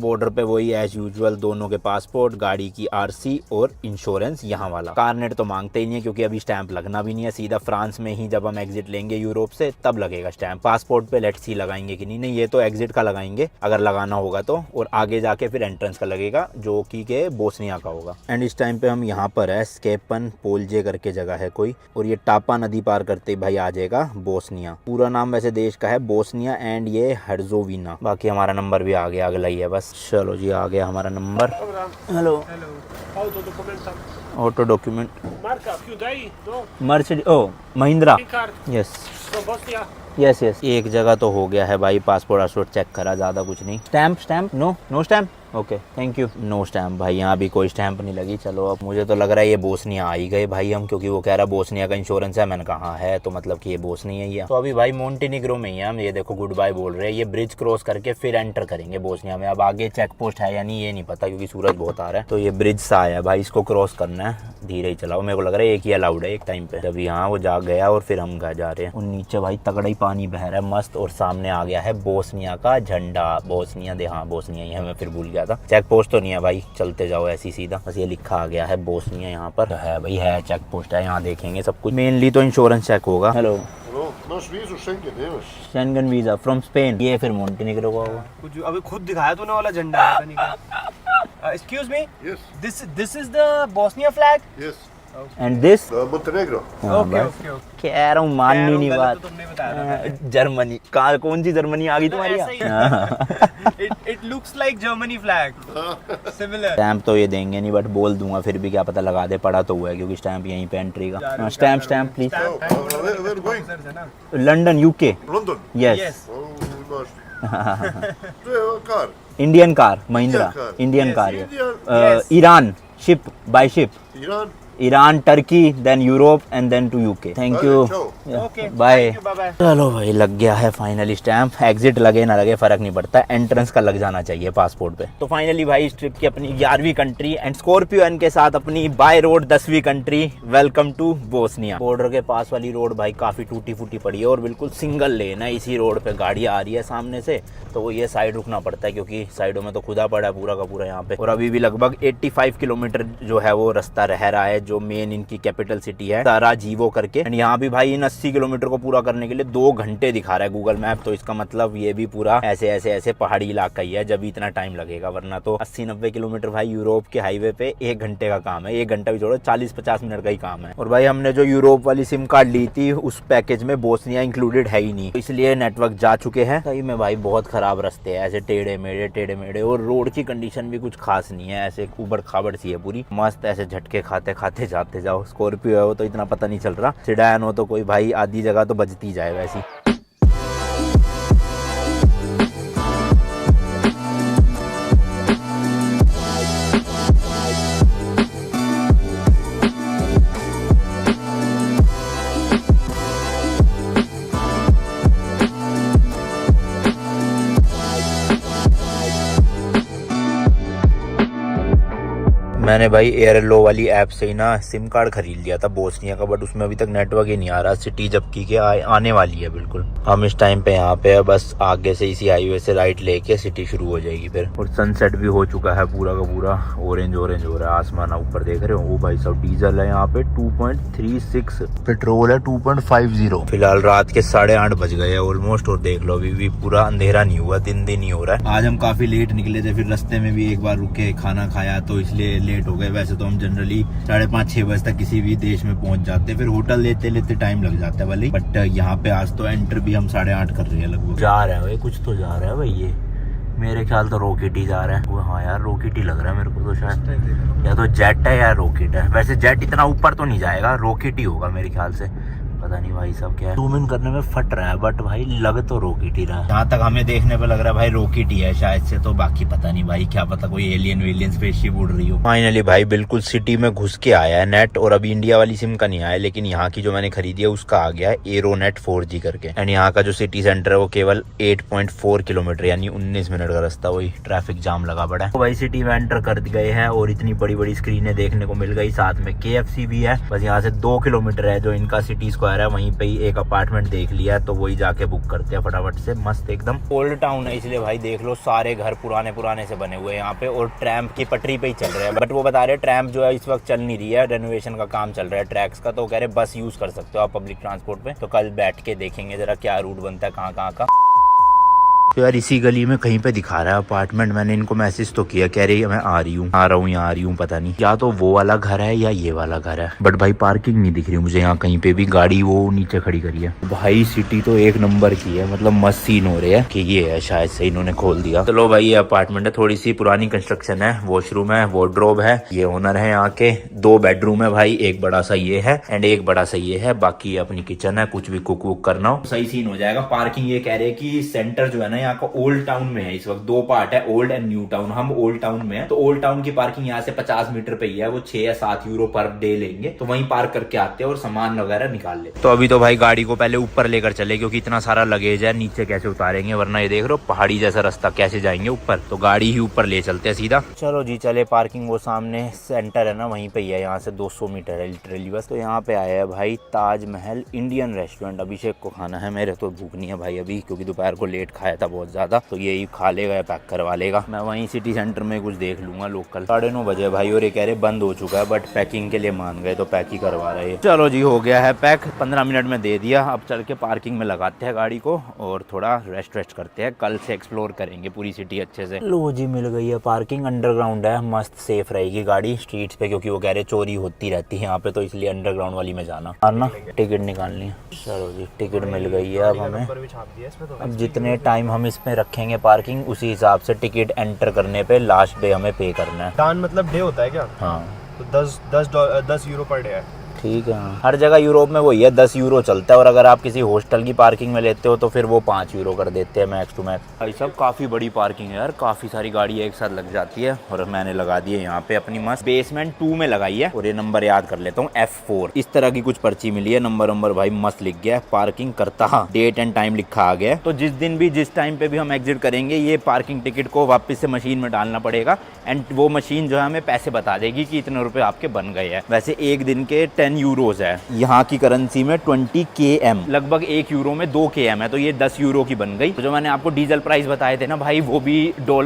Border पे वही as usual दोनों के पासपोर्ट, गाड़ी की आरसी और इंश्योरेंस यहाँ वाला। कारनेट तो मांगते ही नहीं है क्योंकि अभी स्टैंप लगना भी नहीं है। सीधा फ्रांस में ही जब हम एग्जिट लेंगे यूरोप से तब लगेगा स्टैंप। पासपोर्ट पे लेट्स सी लगाएंगे कि नहीं, ये तो एग्जिट का लगाएंगे अगर लगाना होगा तो, और आगे जाके फिर एंट्रेंस का लगेगा जो कि के बोस्निया का होगा। एंड इस टाइम पे हम यहाँ पर है, स्केपन पोलजे करके जगह है कोई, और ये टापा नदी पार करते भाई आ जाएगा बोस्निया। पूरा नाम वैसे देश का है बोस्निया एंड ये हर्जोविना। बाकी हमारा नंबर भी आ गया, अगला ही है बस। चलो जी आ गया हमारा number. Hello auto document Mercedes, ओ महिंद्रा, यस यस यस। एक जगह तो हो गया है भाई, पासपोर्ट वासपोर्ट चेक करा, ज्यादा कुछ नहीं। Stamp no stamp, okay thank you. No stamp भाई, यहाँ भी कोई स्टैम्प नहीं लगी। चलो अब मुझे तो लग रहा है ये बोस्निया आ ही गए भाई हम, क्योंकि वो कह रहा बोस्निया का इंश्योरेंस है। मैंने कहा है तो मतलब कि ये बोस्निया ही है। तो अभी भाई मोंटेनिग्रो में ही है हम, ये देखो गुड बाय बोल रहे हैं। ये ब्रिज क्रॉस करके फिर एंटर करेंगे बोस्निया में। अब आगे चेक पोस्ट है या नहीं ये नहीं पता क्योंकि सूरज बहुत आ रहा है। तो ये ब्रिज सा आया भाई, इसको क्रॉस करना है, धीरे ही चलाओ। मेरे को लग रहा है एक ही अलाउड है एक टाइम पे। जब यहाँ वो जा गया और फिर हम घर जा रहे हैं। और नीचे भाई तगड़ा ही पानी बह रहा है मस्त, और सामने आ गया है बोस्निया का झंडा। बोस्निया दे, हाँ बोस्निया ही है, मैं फिर भूल गया था। चेक पोस्ट नहीं है भाई, चलते जाओ ऐसी सीधा, बस ये लिखा आ गया है बोस्निया यहाँ पर है भाई, है चेक पोस्ट है, यहाँ देखेंगे सब कुछ। मेनली तो इंश्योरेंस चेक होगा। Hello Schengen visa from Spain, ये फिर मोंटेनिग्रो का होगा। कुछ अभी खुद दिखाया तूने वाला झंडा है, पता नहीं क्या। Excuse me? Yes. This is the Bosnia flag? Yes. And this Montenegro. Okay. कह रहा हूँ माननी नहीं बात। तो तुमने बताया था। जर्मनी कहाँ, कौन सी जर्मनी आ गई तुम्हारी? It looks like Germany flag. Similar. Stamp तो ये देंगे नहीं, बट बोल दूंगा फिर भी, क्या पता लगा दे, पड़ा तो हुआ है क्योंकि स्टैम्प यहीं पे एंट्री का। Stamp please. Where are we going? London UK, London. Yes. Oh, we must. Car. Indian car, Mahindra Indian car. Indian Yes, car Indian. Iran ship, by ship, Iran. Iran, Turkey, then Europe and then to UK. Thank you, Okay. Bye. Thank you, bye-bye. चलो भाई लग गया है finally stamp. Exit लगे ना लगे फर्क नहीं पड़ता, एंट्रेंस का लग जाना चाहिए पासपोर्ट पे। तो फाइनली भाई इस ट्रिप की अपनी 11वीं कंट्री एंड स्कॉर्पियो एन के साथ अपनी बाय रोड 10वीं country. Welcome to Bosnia. Border के पास वाली रोड भाई काफी टूटी फूटी पड़ी है और बिल्कुल सिंगल लेन है। इसी रोड पे गाड़ी आ रही है सामने से, तो वो ये साइड रुकना पड़ता है क्योंकि साइडों में तो खुदा पड़ा है पूरा का पूरा यहाँ पे। और अभी भी लगभग 85 किलोमीटर जो है वो रास्ता रह रहा है, जो मेन इनकी कैपिटल सिटी है साराजीवो करके। एंड यहाँ भी भाई इन 80 किलोमीटर को पूरा करने के लिए 2 घंटे दिखा रहा है गूगल मैप। तो इसका मतलब ये भी पूरा ऐसे पहाड़ी इलाका ही है, जब इतना टाइम लगेगा। वरना तो 80-90 किलोमीटर भाई यूरोप के हाईवे पे 1 घंटे का काम है। 1 घंटा भी छोड़ो, 40-50 मिनट का ही काम है। और भाई हमने जो यूरोप वाली सिम कार्ड ली थी उस पैकेज में बोस्निया इंक्लूडेड है ही नहीं, इसलिए नेटवर्क जा चुके हैं। सही में भाई बहुत खराब रास्ते है, ऐसे टेढ़े मेढ़े, और रोड की कंडीशन भी कुछ खास नहीं है, ऐसे उबड़ खाबड़ सी है पूरी। मस्त ऐसे झटके खाते खाते जाते जाओ। स्कॉर्पियो है वो तो इतना पता नहीं चल रहा, सिडान हो तो कोई भाई आधी जगह तो बजती जाए वैसी। मैंने भाई एयरलो वाली ऐप से ही ना सिम कार्ड खरीद लिया था बोस्निया का, बट उसमें अभी तक नेटवर्क ही नहीं आ रहा। सिटी जबकि के आने वाली है बिल्कुल। हम इस टाइम पे यहाँ पे है, बस आगे से इसी हाईवे से राइट लेके सिटी शुरू हो जाएगी फिर। और सनसेट भी हो चुका है पूरा का पूरा, ऑरेंज हो रहा है आसमान ऊपर देख रहे हो। वो भाई सब डीजल है यहाँ पे 2.36, पेट्रोल है 2.50। फिलहाल रात के 8:30 बज गए ऑलमोस्ट, और देख लो अभी भी पूरा अंधेरा नहीं हुआ, दिन ही हो रहा है। आज हम काफी लेट निकले थे, फिर रास्ते में भी एक बार रुक के खाना खाया तो इसलिए लेट हो गए। वैसे तो हम जनरली 5:30-6 बजे तक किसी भी देश में पहुंच जाते, फिर होटल लेते टाइम लग जाता है वाली। बट यहाँ पे आज तो एंटर भी हम 8:30 कर रहे हैं लगभग। जा रहा है भाई, कुछ तो जा रहा है भाई, ये मेरे ख्याल तो रॉकेट ही जा रहा है। वो हाँ यार रॉकेट ही लग रहा है मेरे को तो, शायद या तो जेट है या रॉकेट है। वैसे जेट इतना ऊपर तो नहीं जाएगा, रॉकेट ही होगा मेरे ख्याल से, पता नहीं भाई सब क्या है। जूम इन करने में फट रहा है, बट भाई लग तो रॉकेट ही रहा है। जहाँ तक हमें देखने पे लग रहा है भाई रॉकेट ही है शायद से, तो बाकी पता नहीं भाई, क्या पता कोई एलियन स्पेसशिप उड़ रही हो। फाइनली भाई बिल्कुल सिटी में घुस के आया है नेट, और अभी इंडिया वाली सिम का नहीं आया, लेकिन यहाँ की जो मैंने खरीदी है उसका आ गया है एरोनेट 4G करके। एंड यहाँ का जो सिटी सेंटर है वो केवल 8.4 किलोमीटर यानी 19 मिनट का रास्ता। वही ट्रैफिक जाम लगा पड़ा है। तो भाई सिटी में एंटर कर गए हैं और इतनी बड़ी बड़ी स्क्रीनें देखने को मिल गई, साथ में KFC भी है। बस यहाँ से 2 किलोमीटर है जो इनका सिटी स्क्वायर है, वहीं पे ही एक अपार्टमेंट देख लिया है, तो वही जाके बुक करते हैं फटाफट से। मस्त एकदम ओल्ड टाउन है, इसलिए भाई देख लो सारे घर पुराने पुराने से बने हुए हैं यहाँ पे, और ट्रैम्प की पटरी पे ही चल रहे हैं। बट वो बता रहे ट्रैम्प जो है इस वक्त चल नहीं रही है, रेनोवेशन का काम चल रहा है ट्रैक्स का, तो कह रहे बस यूज कर सकते हो आप पब्लिक ट्रांसपोर्ट पे। तो कल बैठ के देखेंगे जरा क्या रूट बनता है कहाँ कहाँ का। तो यार इसी गली में कहीं पे दिखा रहा है अपार्टमेंट, मैंने इनको मैसेज तो किया, कह रही है मैं आ रही हूँ यहाँ आ रही हूँ, पता नहीं या तो वो वाला घर है या ये वाला घर है, बट भाई पार्किंग नहीं दिख रही मुझे यहाँ कहीं पे भी। गाड़ी वो नीचे खड़ी करी है। भाई सिटी तो एक नंबर की है, मतलब मस्त सीन हो रहे हैं कि ये है शायद से इन्होंने खोल दिया। चलो भाई ये अपार्टमेंट है, थोड़ी सी पुरानी कंस्ट्रक्शन है, वॉशरूम है, वार्डरोब है, ये ओनर है यहाँ के, 2 बेडरूम है भाई, एक बड़ा सा ये है एंड एक बड़ा सा ये है, बाकी अपनी किचन है, कुछ भी कुक वुक करना हो सही सीन हो जाएगा। पार्किंग ये कह रहे हैं कि सेंटर जो है ना यहाँ का ओल्ड टाउन में है, इस वक्त 2 पार्ट है, ओल्ड एंड न्यू टाउन। हम ओल्ड टाउन में है, तो ओल्ड टाउन की पार्किंग यहाँ से 50 मीटर पे ही है, वो 6 या 7 यूरो पर डे लेंगे, तो वहीं पार्क करके आते हैं और सामान वगैरह निकाल लेते। तो अभी तो भाई गाड़ी को पहले ऊपर लेकर चले, क्योंकि इतना सारा लगेज है, नीचे कैसे उतारेंगे, वरना ये देख रहे हो पहाड़ी जैसा रास्ता, कैसे जाएंगे ऊपर, तो गाड़ी ही ऊपर ले चलते हैं सीधा। चलो जी चले, पार्किंग वो सामने सेंटर है ना वहीं पे ही है, यहाँ से 200 मीटर है लिटरली बस। तो यहाँ पे आया है भाई ताजमहल इंडियन रेस्टोरेंट, अभिषेक को खाना है, मेरे तो भूख नहीं है भाई अभी, क्योंकि दोपहर को लेट खाया था बहुत ज्यादा, तो यही खा लेगा या पैक करवा लेगा। मैं वहीं सिटी सेंटर में कुछ देख लूंगा लोकल। 9:30 बजे भाई, और ये कह रहे बंद हो चुका है, बट पैकिंग के लिए मान गए तो पैक ही करवा रहे हैं। चलो जी हो गया है पैक, 15 मिनट में दे दिया। अब चल के पार्किंग में लगाते हैं गाड़ी को और थोड़ा रेस्ट करते हैं, कल से एक्सप्लोर करेंगे पूरी सिटी अच्छे से। लो जी मिल गई है पार्किंग, अंडरग्राउंड है, मस्त सेफ रहेगी गाड़ी स्ट्रीट्स पे, क्योंकि वो कह रहे चोरी होती रहती है यहाँ पे, तो इसलिए अंडरग्राउंड वाली में जाना। और ना टिकट निकालनी है। चलो जी टिकट मिल गई है अब हमें। अब जितने टाइम हम इसमें रखेंगे पार्किंग, उसी हिसाब से टिकट एंटर करने पे लास्ट डे हमें पे करना है। दान मतलब डे होता है क्या? हाँ तो 10 यूरो पर डे है। ठीक है, हर जगह यूरोप में वही है, 10 यूरो चलता है, और अगर आप किसी हॉस्टल की पार्किंग में लेते हो तो फिर वो 5 यूरो कर देते हैं मैक्स टू मैक्स। भाई सब काफ़ी बड़ी पार्किंग है यार, काफ़ी सारी गाड़ी एक साथ लग जाती है, और मैंने लगा दी है यहाँ पे अपनी मस्त बेसमेंट 2 में लगाई है। और ये नंबर याद कर लेता हूँ, F4 इस तरह की कुछ पर्ची मिली है, नंबर भाई मस्त लिख गया है, पार्किंग करता, डेट एंड टाइम लिखा आ गया है। तो जिस दिन भी जिस टाइम पे भी हम एग्जिट करेंगे, ये पार्किंग टिकट को वापस से मशीन में डालना पड़ेगा, एंड वो मशीन जो है हमें पैसे बता देगी कि इतने रुपए आपके बन गए हैं। वैसे एक दिन के 10 यूरोज है, यहाँ की करेंसी में 20 km, लगभग 1 यूरो में 2 km है, तो ये 10 यूरो की बन गई। तो जो मैंने आपको डीजल प्राइस बताए थे ना भाई, वो भी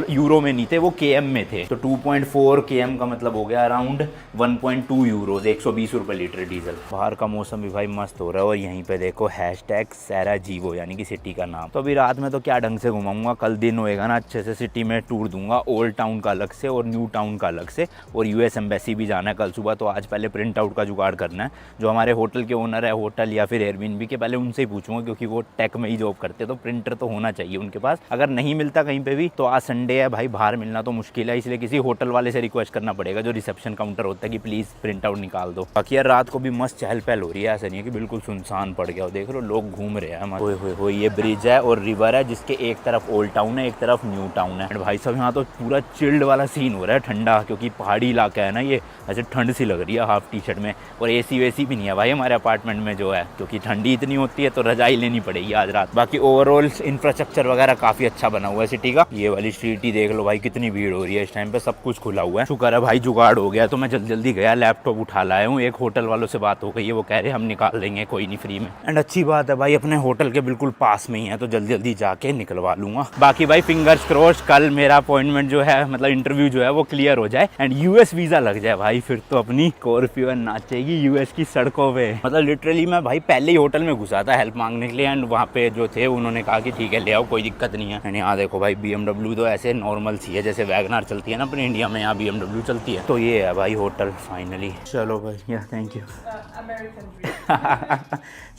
यूरो में नहीं थे, वो KM में थे। तो 2.4 km का मतलब हो गया अराउंड 1.2 यूरोज, 120 रुपए लीटर डीजल। बाहर का मौसम भी भाई मस्त हो रहा है, और यहीं पे देखो #सैराजीवो यानी कि सिटी का नाम। तो अभी रात में तो क्या ढंग से घुमाऊंगा, कल दिन होएगा ना अच्छे से सिटी में टूर दूंगा, ओल्ड टाउन का अलग से और न्यू टाउन का अलग से, और US एम्बेसी भी जाना है कल सुबह। तो आज पहले प्रिंट आउट का जुगाड़ करना है, जो हमारे होटल के ओनर है होटल या फिर एयरबीएनबी के, पहले उनसे ही पूछूंगा, क्योंकि वो टेक में ही जॉब करते हैं, तो प्रिंटर तो होना चाहिए उनके पास। अगर नहीं मिलता कहीं पे भी, तो आज संडे है भाई, बाहर मिलना तो मुश्किल है, इसलिए किसी होटल वाले से रिक्वेस्ट करना पड़ेगा, जो रिसेप्शन काउंटर होता है, कि प्लीज प्रिंट आउट निकाल दो। बाकी यार रात को भी मस्त चहल पहल हो रही है, ऐसा नहीं है कि बिल्कुल सुनसान पड़ गया हो, देख लो लोग घूम रहे हैं। हो ये ब्रिज है और रिवर है, जिसके एक तरफ ओल्ड टाउन है, एक तरफ न्यू टाउन है। भाई साहब यहाँ तो पूरा चिल्ड वाला सीन हो रहा है, ठंडा, क्योंकि पहाड़ी इलाका है ना ये, ऐसे ठंड सी लग रही है हाफ टी शर्ट में। और AC वेसी भी नहीं है भाई हमारे अपार्टमेंट में जो है, क्योंकि ठंडी इतनी होती है तो रजाई लेनी पड़ेगी आज रात। बाकी ओवरऑल इंफ्रास्ट्रक्चर वगैरह काफी अच्छा बना हुआ है सिटी का। ये वाली स्ट्रीट ही देख लो भाई, कितनी भीड़ हो रही है इस टाइम पे, सब कुछ खुला हुआ है। शुक्र है भाई जुगाड़ हो गया, तो मैं जल्दी गया, लैपटॉप उठा लाया हूँ। एक होटल वालों से बात हो गई है, वो कह रहे हम निकाल देंगे कोई नहीं फ्री में। एंड अच्छी बात है भाई, अपने होटल के बिल्कुल पास में ही है, तो जल्दी जाके निकलवा लूंगा। बाकी भाई फिंगर्स क्रॉस, कल मेरा अपॉइंटमेंट जो है, मतलब इंटरव्यू जो है वो क्लियर हो जाए एंड US वीजा लग जाए भाई, फिर तो अपनी स्कॉर्पियो नाचेगी US की सड़कों पे। मतलब लिटरली मैं भाई पहले ही होटल में घुसा था हेल्प मांगने के लिए, एंड वहाँ पे जो थे उन्होंने कहा कि ठीक है ले आओ, कोई दिक्कत नहीं है। एंड यहाँ देखो भाई BMW तो ऐसे नॉर्मल सी है, जैसे वैगनार चलती है ना अपने इंडिया में, यहाँ BMW चलती है। तो ये है भाई होटल फाइनली। चलो भाई, या थैंक यू।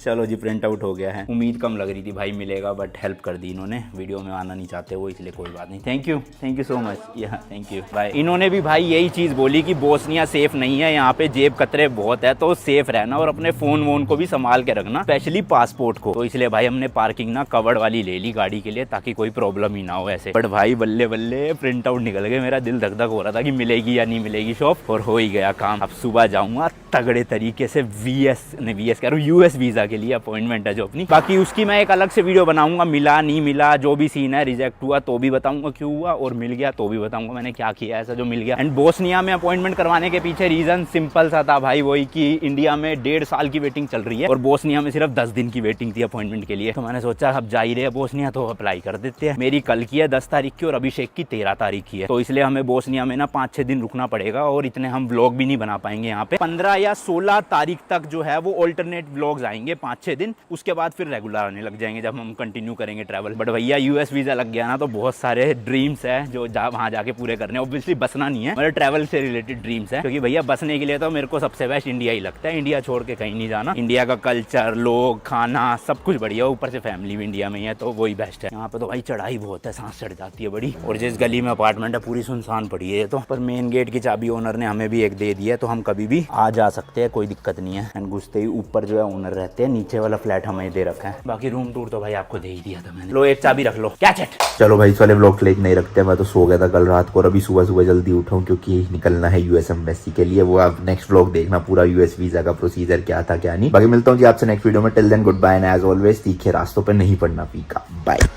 चलो जी प्रिंट आउट हो गया है। उम्मीद कम लग रही थी भाई मिलेगा, बट हेल्प कर दी इन्होंने, वीडियो में आना नहीं चाहते वो, इसलिए कोई बात नहीं। थैंक यू सो मच, या थैंक यू बाय। इन्होंने भी भाई यही चीज़ बोली कि बोस्निया सेफ नहीं है, यहाँ पे जेब कतरे बहुत है, तो सेफ रहना और अपने फोन वोन को भी संभाल के रखना, स्पेशली पासपोर्ट को। तो इसलिए भाई हमने पार्किंग ना कवर्ड वाली ले ली गाड़ी के लिए, ताकि कोई प्रॉब्लम ही ना हो ऐसे। बट भाई बल्ले बल्ले प्रिंट आउट निकल गए, मेरा दिल धक धक हो रहा था कि मिलेगी या नहीं मिलेगी शॉप, और हो ही गया काम। अब सुबह जाऊंगा तगड़े तरीके से VS कह रहा हूँ US वीजा के लिए अपॉइंटमेंट है जो अपनी। बाकी उसकी मैं एक अलग से वीडियो बनाऊंगा, मिला नहीं मिला जो भी सीन है, रिजेक्ट हुआ तो भी बताऊंगा क्यों हुआ, और मिल गया तो भी बताऊंगा मैंने क्या किया ऐसा जो मिल गया। एंड बोस्निया में अपॉइंटमेंट करवाने के पीछे रीजन सिंपल सा था भाई, वही कि क्योंकि इंडिया में 1.5 साल की वेटिंग चल रही है और बोस्निया में सिर्फ 10 दिन की वेटिंग थी अपॉइंटमेंट के लिए। तो मैंने सोचा अब जा ही रहे बोस्निया तो अप्लाई कर देते हैं। मेरी कल की है 10 तारीख की और अभिषेक की 13 तारीख की है, तो इसलिए हमें बोस्निया में ना 5-6 दिन रुकना पड़ेगा और इतने हम व्लॉग भी नहीं बना पाएंगे यहाँ पे। 15 या 16 तारीख तक जो है वो ऑल्टरनेट व्लॉग्स आएंगे 5-6 दिन, उसके बाद फिर रेगुलर आने लग जाएंगे जब हम कंटिन्यू करेंगे ट्रैवल। बट भैया यूएस वीजा लग गया ना तो बहुत सारे ड्रीम्स है जो वहाँ जाके पूरे करने। ऑब्वियसली बसना नहीं है, मतलब ट्रैवल से रिलेटेड ड्रीम्स है, क्योंकि भैया बसने के लिए तो मेरे को सबसे बेस्ट इंडिया ही लगता है। इंडिया छोड़ के कहीं नहीं जाना। इंडिया का कल्चर, लोग, खाना सब कुछ बढ़िया, ऊपर से फैमिली भी इंडिया में ही है तो वही बेस्ट है। यहाँ पे तो भाई चढ़ाई बहुत है, सांस चढ़ जाती है बड़ी। और जिस गली में अपार्टमेंट है पूरी सुनसान पड़ी है तो, पर मेन गेट की चाबी ओनर ने हमें भी एक दे दी है तो हम कभी भी आ जा सकते हैं, कोई दिक्कत नहीं है। एंड घुसते ही ऊपर जो है ओनर रहते हैं, नीचे वाला फ्लैट हमें दे रखा है। बाकी रूम टूर तो भाई आपको दे ही दिया था मैंने। लो एक चाबी रख लो, क्या चट। चलो भाई इस वाले व्लॉग के लिए नहीं रखते, मैं तो सो गया था कल रात को और अभी सुबह सुबह जल्दी उठाऊं क्योंकि निकलना है यूएस एम्बेसी के लिए। वो आप नेक्स्ट व्लॉग देखना पूरा यूएस वीजा का प्रोसीजर क्या था क्या नहीं। बाकी मिलता हूँ जी आपसे नेक्स्ट वीडियो में। Till then goodbye and as always तीखे रास्तों पर नहीं पड़ना फीका। बाय।